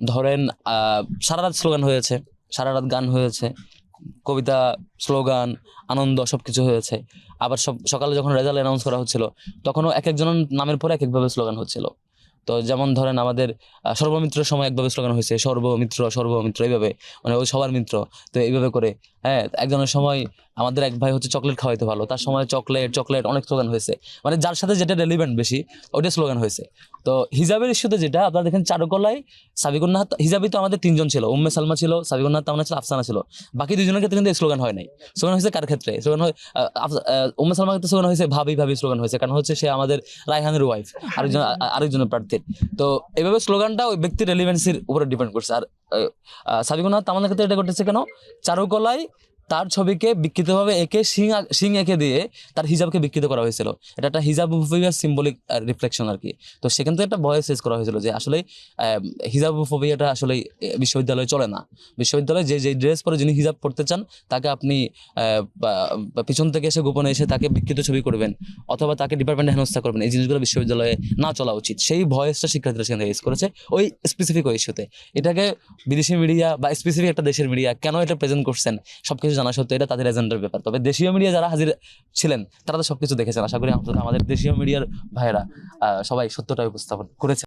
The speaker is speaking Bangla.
ধরেন সারা রাত স্লোগান হয়েছে, সারা রাত গান হয়েছে, কবিতা, স্লোগান, আনন্দ সবকিছু হয়েছে। আবার সকালে যখন রেজাল্ট অ্যানাউন্স করা হচ্ছিল তখনও এক একজনের নামের পরে এক একভাবে স্লোগান হচ্ছিল। তো যেমন ধরেন আমাদের সর্বমিত্রের সময় একভাবে স্লোগান হয়েছে, সর্বমিত্র সর্বমিত্র এইভাবে, মানে ওই সবার মিত্র। তো এইভাবে করে হ্যাঁ, একজনের সময় আমাদের এক ভাই হচ্ছে চকলেট খাওয়াইতে ভালো, তার সময় চকলেট চকলেট অনেক স্লোগান হয়েছে, মানে যার সাথে যেটা রেলিভেন্ট বেশি ওইটা স্লোগান হয়েছে। তো হিজাবের ইস্যুতে যেটা আপনারা দেখেন চারুকলায় সাবিকুন্নাহার হিজাবি তো আমাদের তিনজন ছিল, উম্মে সালমা ছিল, সাবিকুন্নাহার তামনা ছিল, আফসানা ছিল। বাকি দুজনের ক্ষেত্রে কিন্তু স্লোগান হয় নাই। স্লোগান হয়েছে কার ক্ষেত্রে? স্লোগান হয় উম্মে সালমার ক্ষেত্রে স্লোগান হয়েছে ভাবি ভাবি স্লোগান হয়েছে, কারণ হচ্ছে সে আমাদের রায়হানের ওয়াইফ, আরেকজনের প্রার্থীর। তো এইভাবে স্লোগানটা ওই ব্যক্তির রেলিভেন্সির উপরে ডিপেন্ড করছে। আর সাবিকুন্নাহার তামান্নার ক্ষেত্রে এটা ঘটেছে কেন? চারুকলায় তার ছবিকে বিকৃতভাবে এঁকে শিং এঁকে দিয়ে তার হিজাবকে বিকৃত করা হয়েছিল। এটা একটা হিজাবোফোবিয়ার সিম্বলিক রিফ্লেকশন আর কি। তো সেখান থেকে একটা ভয়েস রেজ করা হয়েছিল যে আসলে হিজাবোফোবিয়াটা আসলে বিশ্ববিদ্যালয়ে চলে না। বিশ্ববিদ্যালয়ে যে ড্রেস পরে যিনি হিজাব পড়তে চান তাকে আপনি পিছন থেকে এসে গোপনে এসে তাকে বিকৃত ছবি করবেন অথবা তাকে ডিপার্টমেন্টে হেনস্থা করবেন, এই জিনিসগুলো বিশ্ববিদ্যালয়ে না চলা উচিত। সেই ভয়েসটা শিক্ষার্থীরা সেখানে রেজ করেছে ওই স্পেসিফিক ওই ইস্যুতে। এটাকে বিদেশি মিডিয়া বা স্পেসিফিক একটা দেশের মিডিয়া কেন এটা প্রেজেন্ট করছেন সবকিছু জানা সত্ত্বেও এটা তাদের এজেন্ডার ব্যাপার। তবে দেশীয় মিডিয়া যারা হাজির ছিলেন তারা তো সবকিছু দেখেছেন। আশা করি আমাদের দেশীয় মিডিয়ার ভাইয়েরা সবাই সত্যটা উপস্থাপন করেছে।